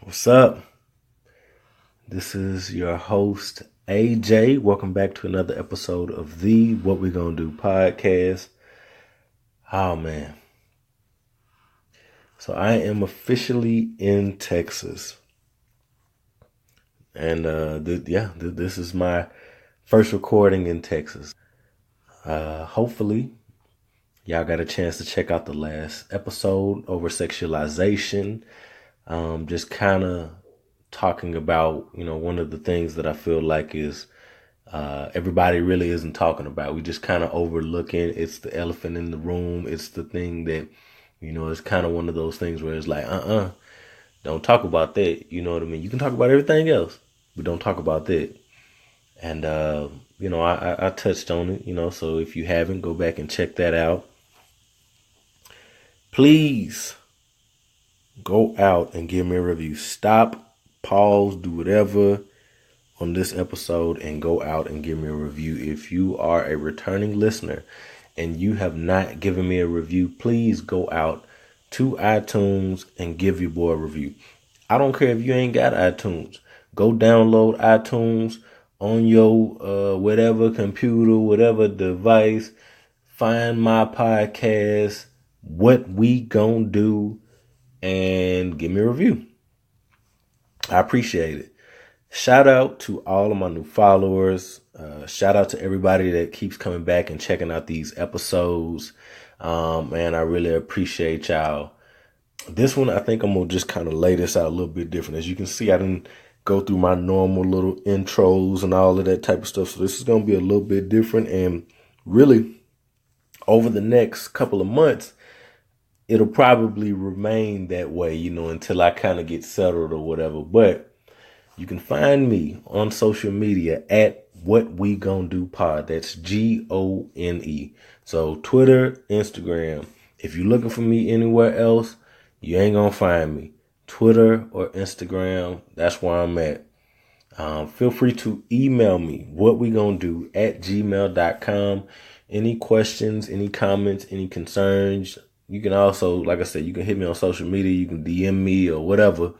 What's up? This is your host, AJ. Welcome back to another episode of the What We Gonna Do podcast. Oh, man. So I am officially in Texas. And this is my first recording in Texas. Hopefully, y'all got a chance to check out the last episode over sexualization. Just kind of talking about, one of the things that I feel like is everybody really isn't talking about. We just kind of overlooking. It's the elephant in the room. It's the thing that, it's kind of one of those things where it's like, don't talk about that. You know what I mean? You can talk about everything else, but don't talk about that. And, I touched on it, so if you haven't, go back and check that out. Please go out and give me a review. Stop, pause, do whatever on this episode and go out and give me a review. If you are a returning listener and you have not given me a review, please go out to iTunes and give your boy a review. I don't care if you ain't got iTunes. Go download iTunes on your whatever computer, whatever device. Find my podcast, What We Gonna Do, and give me a review. I appreciate it. Shout out to all of my new followers. Shout out to everybody that keeps coming back and checking out these episodes. Man, I really appreciate y'all. This one, I think I'm going to just kind of lay this out a little bit different. As you can see, I didn't go through my normal little intros and all of that type of stuff. So this is going to be a little bit different. And really, over the next couple of months, it'll probably remain that way, until I kind of get settled or whatever. But you can find me on social media at What We Gonna Do Pod. That's GONE. So Twitter, Instagram. If you're looking for me anywhere else, you ain't gonna find me. Twitter or Instagram, that's where I'm at. Feel free to email me, whatwegonnado @gmail.com. Any questions, any comments, any concerns. You can also, like I said, you can hit me on social media. You can DM me or whatever.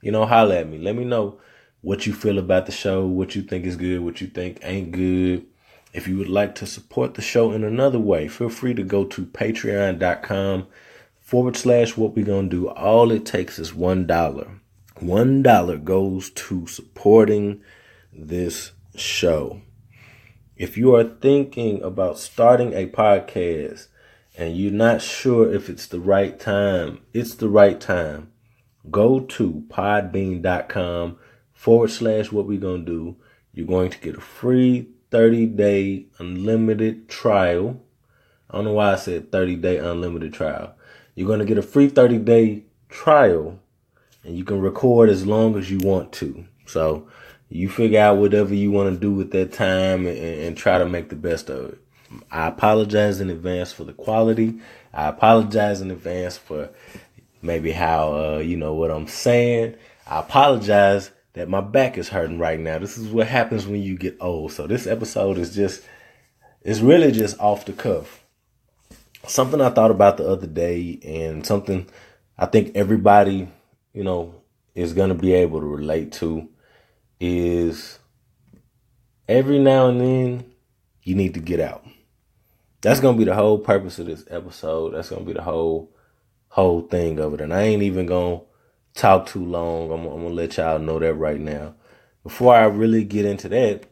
Holler at me. Let me know what you feel about the show, what you think is good, what you think ain't good. If you would like to support the show in another way, feel free to go to patreon.com/what we gonna do. All it takes is $1. $1 goes to supporting this show. If you are thinking about starting a podcast and you're not sure if it's the right time, it's the right time. Go to podbean.com/what we gonna do. You're going to get a free 30-day unlimited trial. I don't know why I said 30-day unlimited trial. You're going to get a free 30-day trial, and you can record as long as you want to. So you figure out whatever you want to do with that time and try to make the best of it. I apologize in advance for the quality. I apologize in advance for maybe how, what I'm saying. I apologize that my back is hurting right now. This is what happens when you get old. So this episode is it's really just off the cuff. Something I thought about the other day, and something I think everybody, is going to be able to relate to, is every now and then you need to get out. That's going to be the whole purpose of this episode. That's going to be the whole thing of it. And I ain't even going to talk too long. I'm going to let y'all know that right now. Before I really get into that,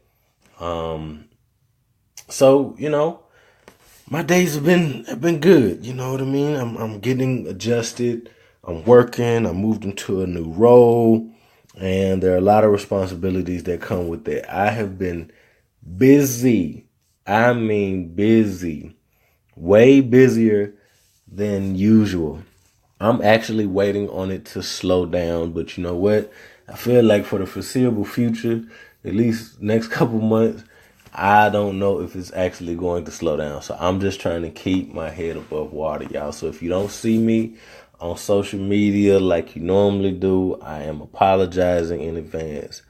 my days have been good. You know what I mean? I'm getting adjusted. I'm working. I moved into a new role, and there are a lot of responsibilities that come with that. I have been busy. I mean busy. Way busier than usual. I'm actually waiting on it to slow down, but you know what? I feel like for the foreseeable future, at least next couple months, I don't know if it's actually going to slow down. So I'm just trying to keep my head above water, y'all. So if you don't see me on social media like you normally do, I am apologizing in advance.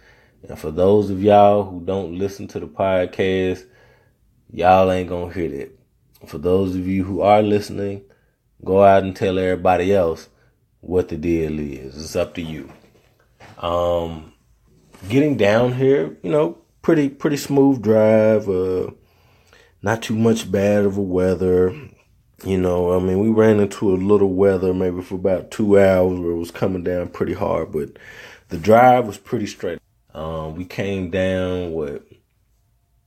And for those of y'all who don't listen to the podcast, y'all ain't gonna hear that. For those of you who are listening, go out and tell everybody else what the deal is. It's up to you. Getting down here, pretty smooth drive. Not too much bad of a weather. We ran into a little weather maybe for about 2 hours where it was coming down pretty hard, but the drive was pretty straight. We came down,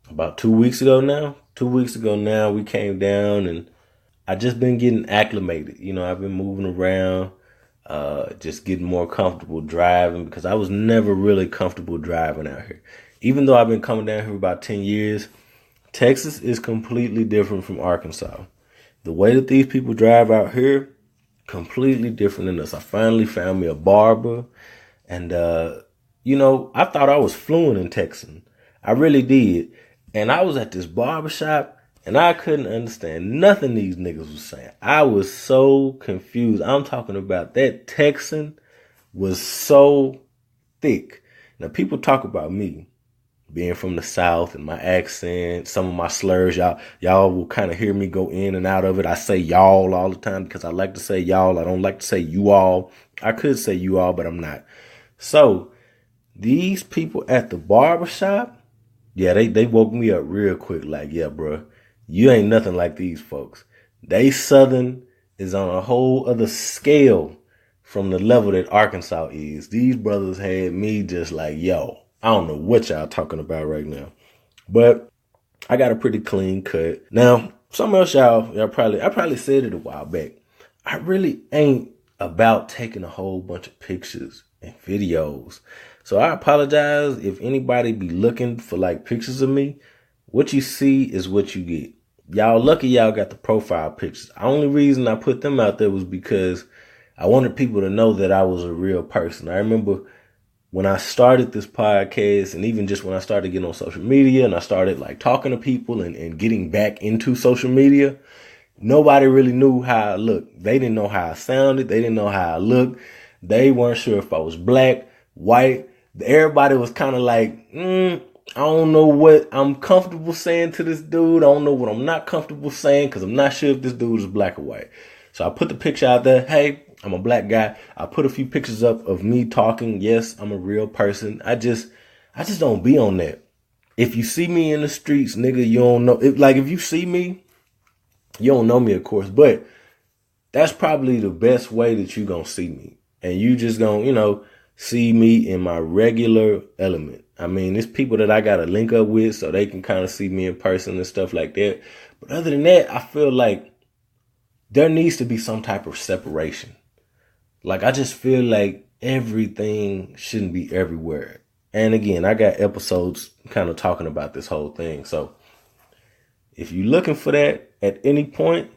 about 2 weeks ago now? 2 weeks ago now, we came down, and I just been getting acclimated. I've been moving around, just getting more comfortable driving because I was never really comfortable driving out here. Even though I've been coming down here for about 10 years, Texas is completely different from Arkansas. The way that these people drive out here, completely different than us. I finally found me a barber, and, I thought I was fluent in Texan. I really did. And I was at this barbershop, and I couldn't understand nothing these niggas was saying. I was so confused. I'm talking about that Texan was so thick. Now, people talk about me being from the South and my accent, some of my slurs, y'all will kind of hear me go in and out of it. I say y'all all the time because I like to say y'all. I don't like to say you all. I could say you all, but I'm not. So these people at the barbershop, yeah, they woke me up real quick. Like, yeah, bro, you ain't nothing like these folks. They Southern is on a whole other scale from the level that Arkansas is. These brothers had me just like, yo, I don't know what y'all talking about right now. But I got a pretty clean cut. Now, some else I probably said it a while back. I really ain't about taking a whole bunch of pictures and videos. So I apologize if anybody be looking for like pictures of me. What you see is what you get. Y'all lucky y'all got the profile pictures. The only reason I put them out there was because I wanted people to know that I was a real person. I remember when I started this podcast, and even just when I started getting on social media and I started like talking to people and getting back into social media, nobody really knew how I looked. They didn't know how I sounded. They didn't know how I looked. They weren't sure if I was black, white. Everybody was kind of like, I don't know what I'm comfortable saying to this dude. I don't know what I'm not comfortable saying because I'm not sure if this dude is black or white. So I put the picture out there. Hey, I'm a black guy. I put a few pictures up of me talking. Yes, I'm a real person. I just don't be on that. If you see me in the streets, nigga, you don't know. If you see me, you don't know me, of course. But that's probably the best way that you gonna see me. And you just gonna, see me in my regular element. I mean, it's people that I gotta link up with so they can kind of see me in person and stuff like that. But other than that, I feel like there needs to be some type of separation. Like, I just feel like everything shouldn't be everywhere. And again, I got episodes kind of talking about this whole thing. So if you're looking for that at any point,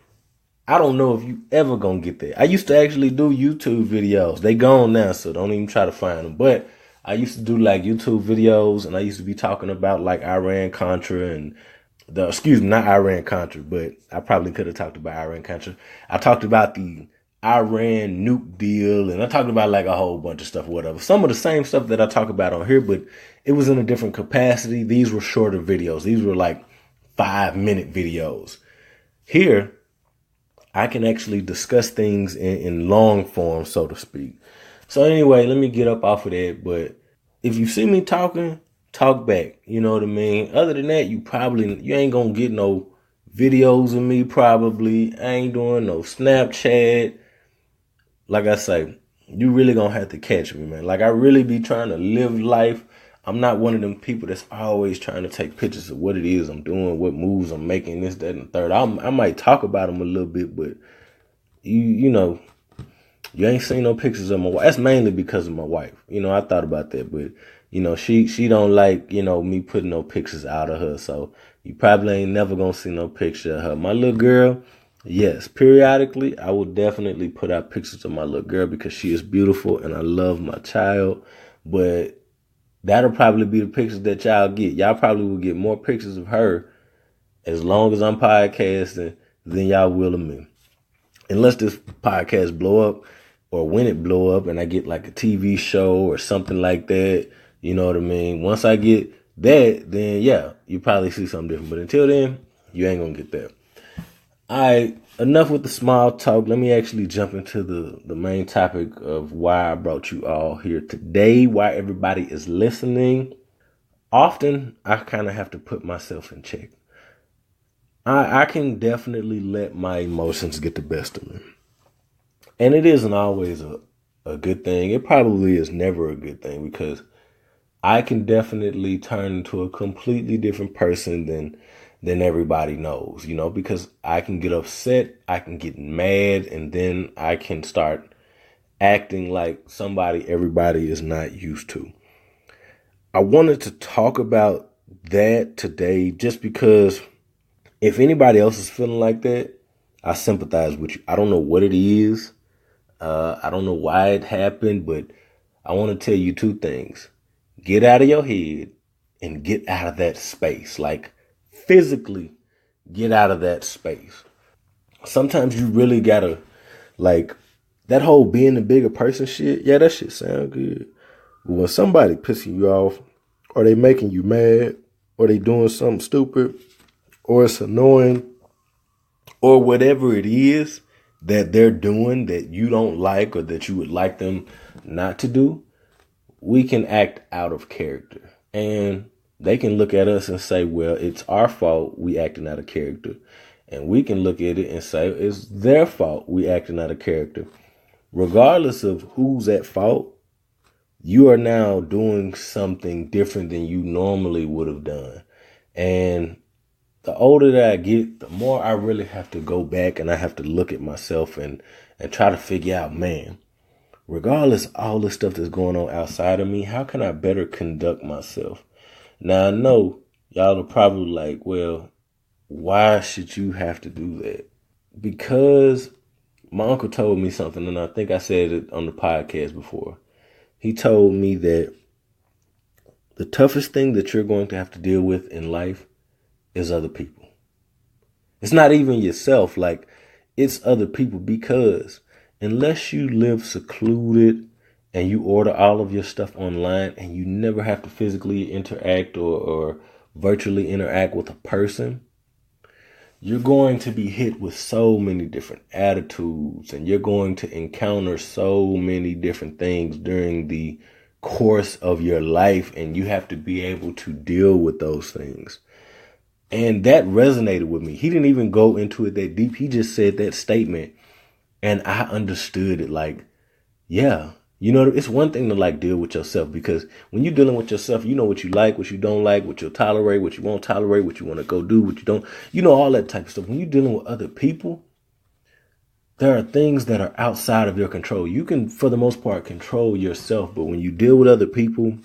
I don't know if you ever gonna get there. I used to actually do YouTube videos. They gone now, so don't even try to find them. But I used to do like YouTube videos, and I used to be talking about like Iran-Contra and not Iran-Contra, but I probably could have talked about Iran-Contra. I talked about the Iran nuke deal, and I talked about like a whole bunch of stuff, whatever. Some of the same stuff that I talk about on here, but it was in a different capacity. These were shorter videos. These were like 5-minute videos. Here, I can actually discuss things in long form, so to speak. So anyway, let me get up off of that. But if you see me talking, talk back. You know what I mean? Other than that, you ain't gonna get no videos of me probably. I ain't doing no Snapchat. Like I say, you really gonna have to catch me, man. Like, I really be trying to live life. I'm not one of them people that's always trying to take pictures of what it is I'm doing, what moves I'm making, this, that, and the third. I might talk about them a little bit, but you ain't seen no pictures of my wife. That's mainly because of my wife. I thought about that, but she don't like, me putting no pictures out of her. So you probably ain't never gonna see no picture of her. My little girl, yes, periodically, I will definitely put out pictures of my little girl because she is beautiful and I love my child. But that'll probably be the pictures that y'all get. Y'all probably will get more pictures of her as long as I'm podcasting than y'all will of me. Unless this podcast blow up, or when it blow up and I get like a TV show or something like that, you know what I mean? Once I get that, then yeah, you probably see something different. But until then, you ain't gonna get that. All right, enough with the small talk. Let me actually jump into the main topic of why I brought you all here today, why everybody is listening. Often, I kind of have to put myself in check. I can definitely let my emotions get the best of me. And it isn't always a good thing. It probably is never a good thing because I can definitely turn into a completely different person than everybody knows, because I can get upset, I can get mad, and then I can start acting like somebody everybody is not used to. I wanted to talk about that today just because if anybody else is feeling like that, I sympathize with you. I don't know what it is. I don't know why it happened, but I want to tell you two things. Get out of your head and get out of that space. Like physically get out of that space. Sometimes you really gotta, like, that whole being a bigger person shit. Yeah, that shit sound good. But when somebody pissing you off, or they making you mad, or they doing something stupid, or it's annoying, or whatever it is that they're doing that you don't like or that you would like them not to do, we can act out of character. And they can look at us and say, well, it's our fault we acting out of character. And we can look at it and say, it's their fault we acting out of character. Regardless of who's at fault, you are now doing something different than you normally would have done. And the older that I get, the more I really have to go back and I have to look at myself and try to figure out, man, regardless of all the stuff that's going on outside of me, how can I better conduct myself? Now, I know y'all are probably like, well, why should you have to do that? Because my uncle told me something, and I think I said it on the podcast before. He told me that the toughest thing that you're going to have to deal with in life is other people. It's not even yourself. Like, it's other people, because unless you live secluded and you order all of your stuff online and you never have to physically interact or virtually interact with a person, you're going to be hit with so many different attitudes and you're going to encounter so many different things during the course of your life, and you have to be able to deal with those things. And that resonated with me. He didn't even go into it that deep. He just said that statement and I understood it. Like, yeah, it's one thing to like deal with yourself, because when you're dealing with yourself, you know what you like, what you don't like, what you'll tolerate, what you won't tolerate, what you want to go do, what you don't, all that type of stuff. When you're dealing with other people, there are things that are outside of your control. You can, for the most part, control yourself. But when you deal with other people,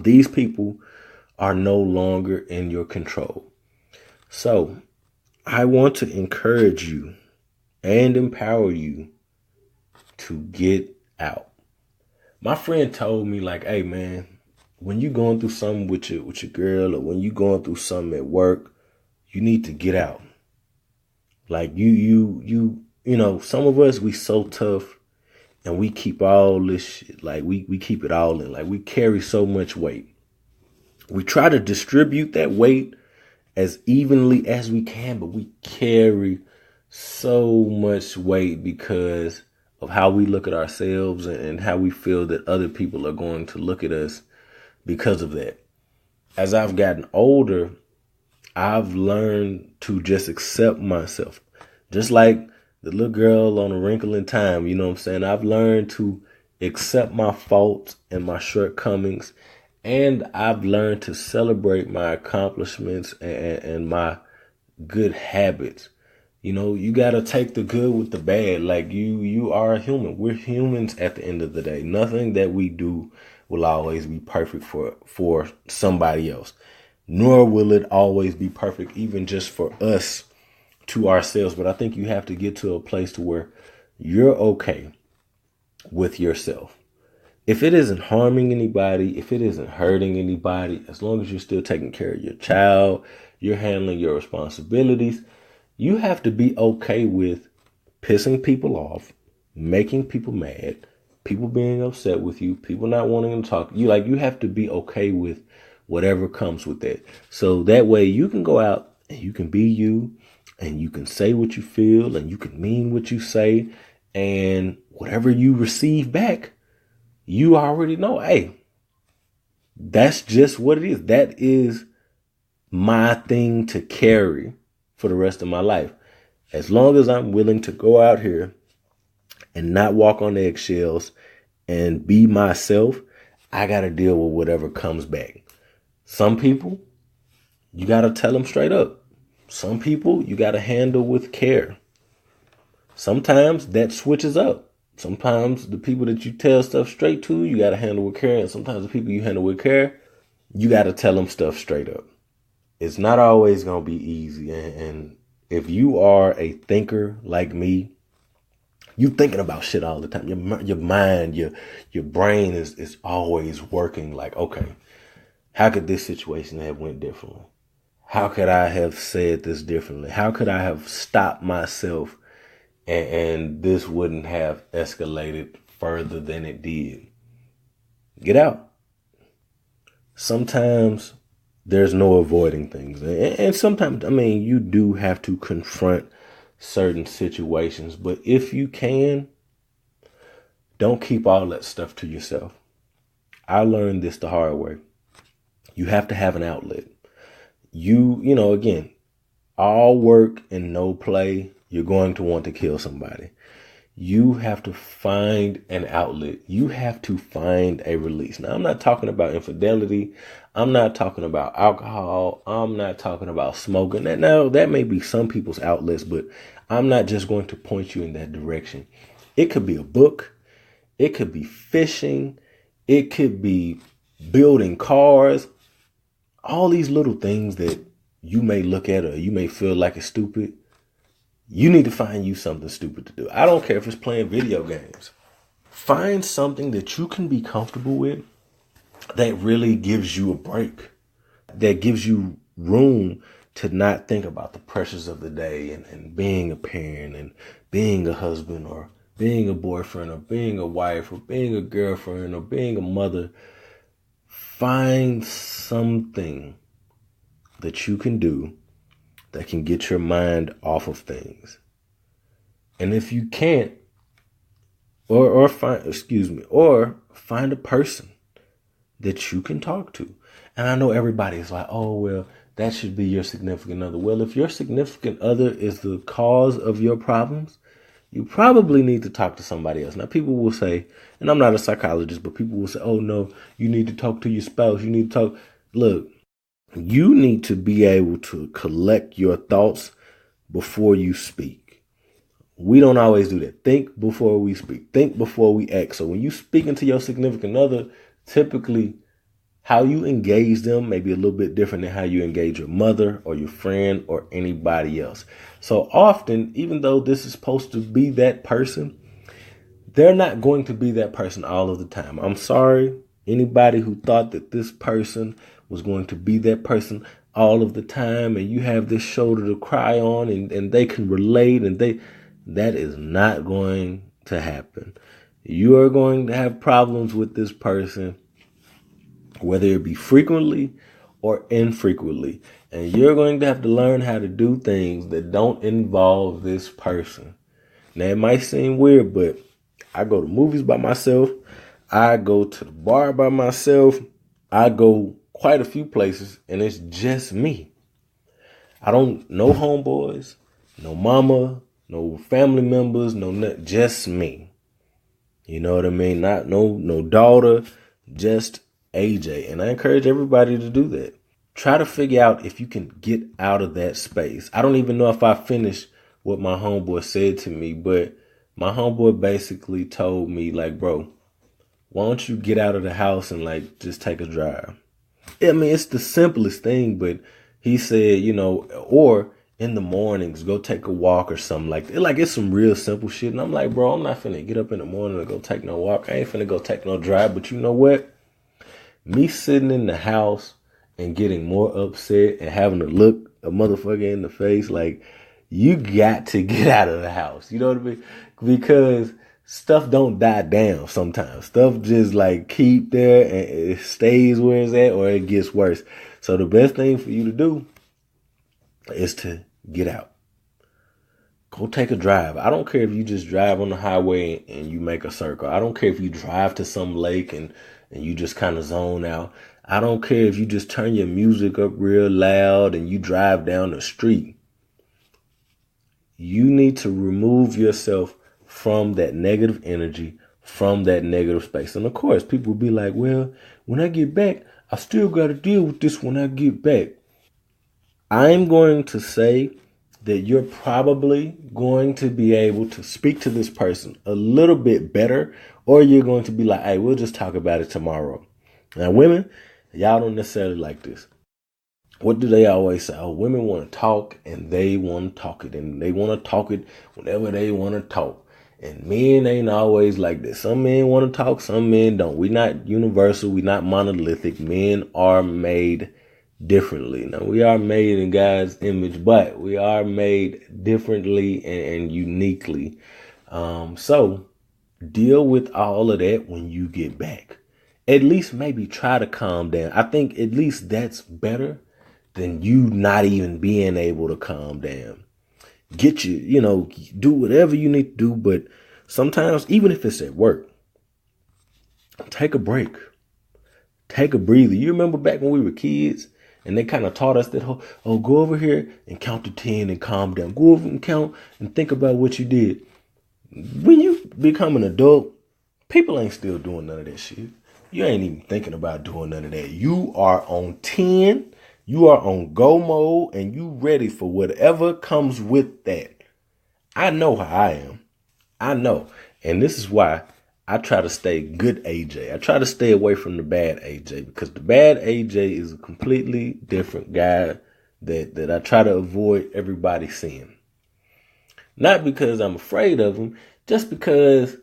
these people are no longer in your control. So I want to encourage you and empower you to get out. My friend told me, like, hey man, when you going through something with your girl, or when you going through something at work, you need to get out. Like some of us, we so tough and we keep all this shit. Like we keep it all in. Like we carry so much weight. We try to distribute that weight as evenly as we can, but we carry so much weight because of how we look at ourselves and how we feel that other people are going to look at us because of that. As I've gotten older, I've learned to just accept myself. Just like the little girl on A Wrinkle in Time, you know what I'm saying? I've learned to accept my faults and my shortcomings, and I've learned to celebrate my accomplishments and my good habits. You got to take the good with the bad. Like you are a human. We're humans at the end of the day. Nothing that we do will always be perfect for somebody else. Nor will it always be perfect even just for us to ourselves. But I think you have to get to a place to where you're okay with yourself. If it isn't harming anybody, if it isn't hurting anybody, as long as you're still taking care of your child, you're handling your responsibilities, you have to be okay with pissing people off, making people mad, people being upset with you, people not wanting to talk. You have to be okay with whatever comes with that. So that way you can go out and you can be you and you can say what you feel and you can mean what you say, and whatever you receive back, you already know, hey, that's just what it is. That is my thing to carry for the rest of my life. As long as I'm willing to go out here and not walk on eggshells and be myself, I got to deal with whatever comes back. Some people, you got to tell them straight up. Some people, you got to handle with care. Sometimes that switches up. Sometimes the people that you tell stuff straight to, you got to handle with care. And sometimes the people you handle with care, you got to tell them stuff straight up. It's not always going to be easy. And if you are a thinker like me, you thinking about shit all the time. Your mind, your brain is always working like, okay, how could this situation have went differently? How could I have said this differently? How could I have stopped myself and this wouldn't have escalated further than it did? Get out. Sometimes there's no avoiding things. And sometimes, I mean, you do have to confront certain situations. But if you can, don't keep all that stuff to yourself. I learned this the hard way. You have to have an outlet. You know, again, all work and no play, you're going to want to kill somebody. You have to find an outlet. You have to find a release. Now, I'm not talking about infidelity. I'm not talking about alcohol. I'm not talking about smoking. Now, that may be some people's outlets, but I'm not just going to point you in that direction. It could be a book. It could be fishing. It could be building cars. All these little things that you may look at or you may feel like it's stupid. You need to find you something stupid to do. I don't care if it's playing video games. Find something that you can be comfortable with that really gives you a break, that gives you room to not think about the pressures of the day and being a parent and being a husband or being a boyfriend or being a wife or being a girlfriend or being a mother. Find something that you can do that can get your mind off of things. And if you can't, or find a person that you can talk to. And I know everybody's like, oh, well, that should be your significant other. Well, if your significant other is the cause of your problems, you probably need to talk to somebody else. Now, people will say, and I'm not a psychologist, but people will say, oh, no, you need to talk to your spouse. You need to talk. Look, you need to be able to collect your thoughts before you speak. We don't always do that. Think before we speak. Think before we act. So when you speaking to your significant other, typically how you engage them may be a little bit different than how you engage your mother or your friend or anybody else. So often, even though this is supposed to be that person, they're not going to be that person all of the time. I'm sorry, anybody who thought that this person was going to be that person all of the time and you have this shoulder to cry on and they can relate that is not going to happen. You are going to have problems with this person, whether it be frequently or infrequently. And you're going to have to learn how to do things that don't involve this person. Now, it might seem weird, but I go to movies by myself. I go to the bar by myself. I go quite a few places, and it's just me. I don't no homeboys, no mama, no family members, just me. You know what I mean? Not no daughter, just AJ. And I encourage everybody to do that. Try to figure out if you can get out of that space. I don't even know if I finished what my homeboy said to me, but my homeboy basically told me, like, bro, why don't you get out of the house and like just take a drive? I mean, it's the simplest thing, but he said, you know, or in the mornings, go take a walk or something like that. Like, it's some real simple shit. And I'm like, bro, I'm not finna get up in the morning and go take no walk. I ain't finna go take no drive. But you know what? Me sitting in the house and getting more upset and having to look a motherfucker in the face, like, you got to get out of the house. You know what I mean? Because stuff don't die down sometimes. Stuff just like keep there and it stays where it's at or it gets worse. So the best thing for you to do is to get out. Go take a drive. I don't care if you just drive on the highway and you make a circle. I don't care if you drive to some lake and you just kind of zone out. I don't care if you just turn your music up real loud and you drive down the street. You need to remove yourself from that negative energy, from that negative space. And of course, people will be like, well, when I get back, I still got to deal with this when I get back. I'm going to say that you're probably going to be able to speak to this person a little bit better, or you're going to be like, hey, we'll just talk about it tomorrow. Now, women, y'all don't necessarily like this. What do they always say? Oh, women want to talk and they want to talk it, and they want to talk it whenever they want to talk. And men ain't always like this. Some men want to talk, some men don't. We're not universal. We're not monolithic. Men are made differently. Now, we are made in God's image, but we are made differently and uniquely. So deal with all of that when you get back. At least maybe try to calm down. I think at least that's better than you not even being able to calm down. Get do whatever you need to do, but sometimes, even if it's at work, take a break. Take a breather. You remember back when we were kids and they kind of taught us that, oh, go over here and count to 10 and calm down. Go over and count and think about what you did. When you become an adult, people ain't still doing none of that shit. You ain't even thinking about doing none of that. You are on 10. You are on go mode and you ready for whatever comes with that. I know how I am. I know. And this is why I try to stay good AJ. I try to stay away from the bad AJ, because the bad AJ is a completely different guy that I try to avoid everybody seeing. Not because I'm afraid of him, just because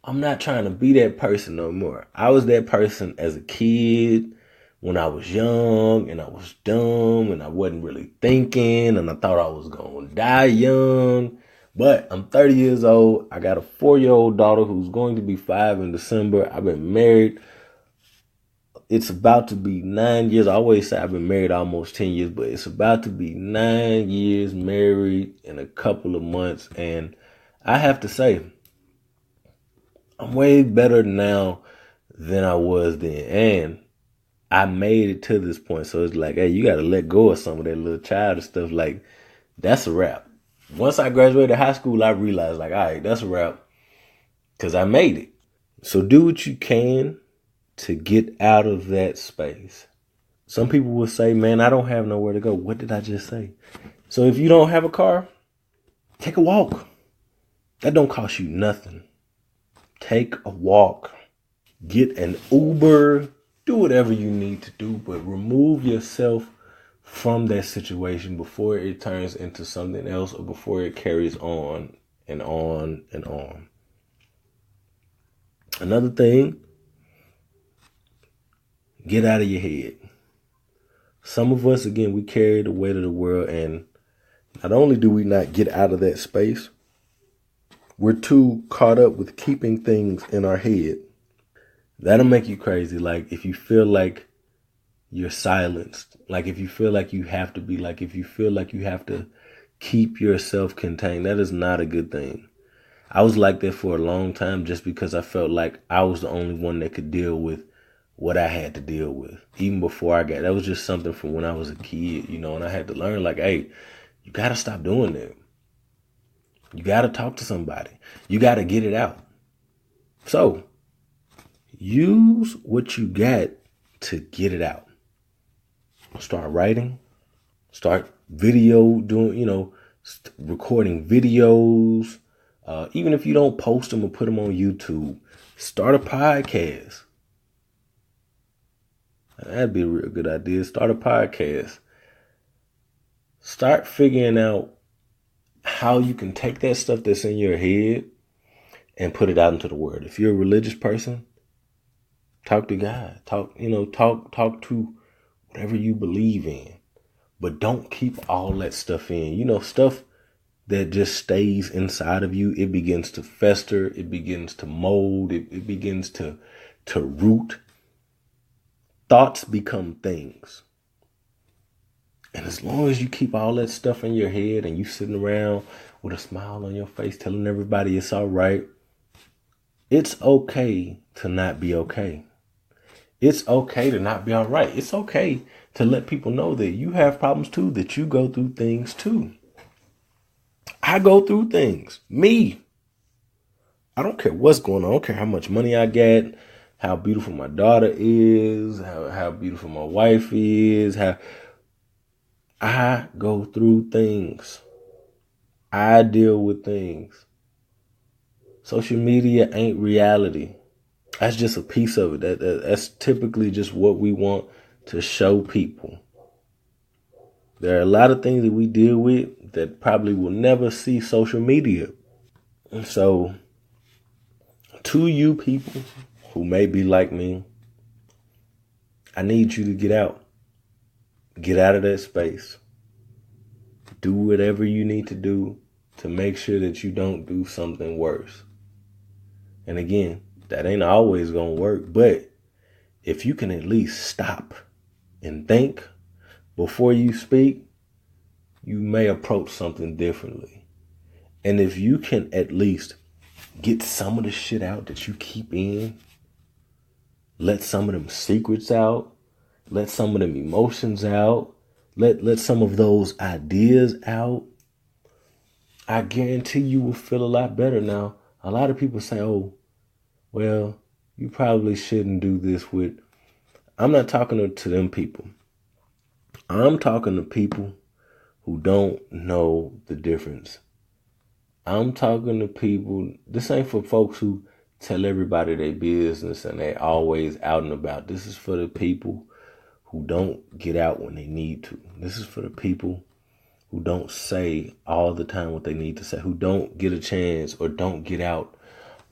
I'm not trying to be that person no more. I was that person as a kid when I was young and I was dumb and I wasn't really thinking and I thought I was going to die young. But I'm 30 years old. I got a 4-year-old daughter who's going to be 5 in December. I've been married. It's about to be 9 years. I always say I've been married almost 10 years, but it's about to be 9 years married in a couple of months. And I have to say, I'm way better now than I was then. And I made it to this point. So it's like, hey, you got to let go of some of that little childish stuff. Like, that's a wrap. Once I graduated high school, I realized, like, all right, that's a wrap, because I made it. So do what you can to get out of that space. Some people will say, man, I don't have nowhere to go. What did I just say? So if you don't have a car, take a walk. That don't cost you nothing. Take a walk. Get an Uber. Do whatever you need to do, but remove yourself from that situation before it turns into something else or before it carries on and on and on. Another thing, get out of your head. Some of us, again, we carry the weight of the world, and not only do we not get out of that space, we're too caught up with keeping things in our head. That'll make you crazy. Like if you feel like you're silenced, like if you feel like you have to be, like if you feel like you have to keep yourself contained, that is not a good thing. I was like that for a long time just because I felt like I was the only one that could deal with what I had to deal with. Even before that was just something from when I was a kid, and I had to learn, like, hey, you got to stop doing that. You got to talk to somebody. You got to get it out. So use what you got to get it out. Start writing. Start doing, recording videos. Even if you don't post them or put them on YouTube, start a podcast. That'd be a real good idea. Start a podcast. Start figuring out how you can take that stuff that's in your head and put it out into the world. If you're a religious person, talk to God. Talk to whatever you believe in. But don't keep all that stuff in. Stuff that just stays inside of you. It begins to fester. It begins to mold. It begins to root. Thoughts become things. And as long as you keep all that stuff in your head and you sitting around with a smile on your face, telling everybody it's all right. It's okay to not be okay. It's okay to not be all right. It's okay to let people know that you have problems too, that you go through things too. I go through things. Me. I don't care what's going on. I don't care how much money I get, how beautiful my daughter is, how beautiful my wife is, how I go through things. I deal with things. Social media ain't reality. That's just a piece of it. That's typically just what we want to show people. There are a lot of things that we deal with that probably will never see social media. And so, to you people who may be like me, I need you to get out. Get out of that space. Do whatever you need to do to make sure that you don't do something worse. And again, that ain't always going to work, but if you can at least stop and think before you speak, you may approach something differently. And if you can at least get some of the shit out that you keep in, let some of them secrets out, let some of them emotions out, let some of those ideas out, I guarantee you will feel a lot better. Now, a lot of people say, oh, well, you probably shouldn't do this with. I'm not talking to them people. I'm talking to people who don't know the difference. I'm talking to people, this ain't for folks who tell everybody their business and they always out and about. This is for the people who don't get out when they need to. This is for the people who don't say all the time what they need to say, who don't get a chance or don't get out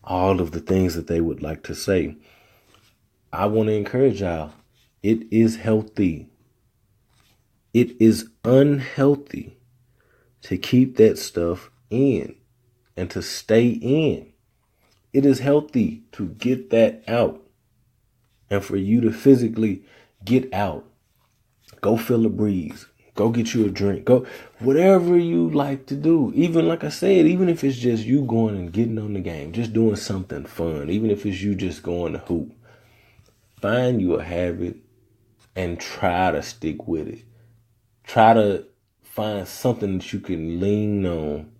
all of the things that they would like to say. I want to encourage y'all. It is healthy. It is unhealthy to keep that stuff in and to stay in. It is healthy to get that out and for you to physically get out. Go feel a breeze. Go get you a drink. Go whatever you like to do. Even like I said, even if it's just you going and getting on the game, just doing something fun, even if it's you just going to hoop, find you a habit and try to stick with it. Try to find something that you can lean on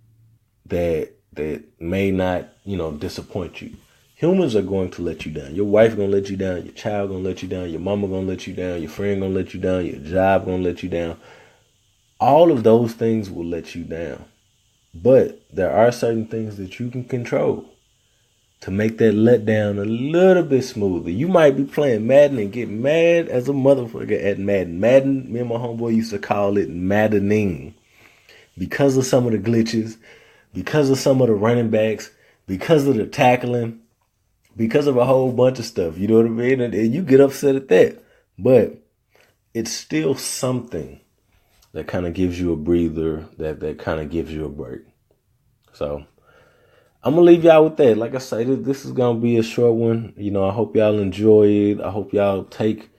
that may not, disappoint you. Humans are going to let you down. Your wife going to let you down. Your child going to let you down. Your mama going to let you down. Your friend going to let you down. Your job going to let you down. All of those things will let you down. But there are certain things that you can control to make that letdown a little bit smoother. You might be playing Madden and get mad as a motherfucker at Madden. Madden, me and my homeboy used to call it maddening because of some of the glitches, because of some of the running backs, because of the tackling, because of a whole bunch of stuff. You know what I mean? And you get upset at that. But it's still something that kind of gives you a breather, that kind of gives you a break. So I'm going to leave y'all with that. Like I said, this is going to be a short one. I hope y'all enjoy it. I hope y'all take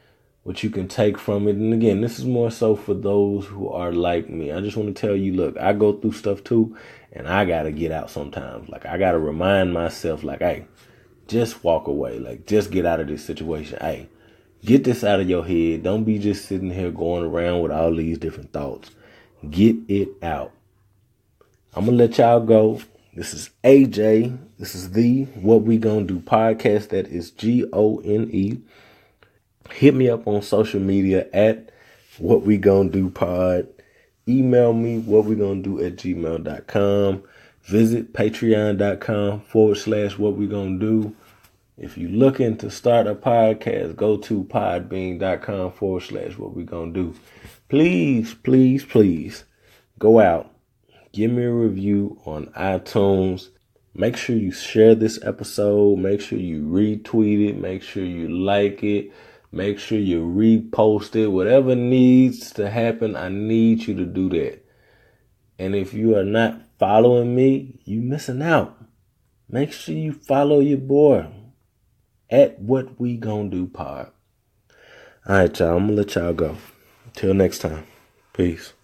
what you can take from it. And again, this is more so for those who are like me. I just want to tell you, look, I go through stuff too, and I got to get out sometimes. Like, I got to remind myself, like, hey, just walk away. Like, just get out of this situation. Hey, get this out of your head. Don't be just sitting here going around with all these different thoughts. Get it out. I'm going to let y'all go. This is AJ. This is the What We Gonna Do podcast. That is GONE. Hit me up on social media at What We Gonna Do Pod. Email me whatwegonnado@gmail.com. Visit patreon.com/What We Gonna Do. If you're looking to start a podcast, go to podbean.com/What We Gonna Do. Please, please, please go out. Give me a review on iTunes. Make sure you share this episode. Make sure you retweet it. Make sure you like it. Make sure you repost it. Whatever needs to happen, I need you to do that. And if you are not following me, you missing out. Make sure you follow your boy at What We Gonna Do Pod. All right, y'all. I'm going to let y'all go. Till next time. Peace.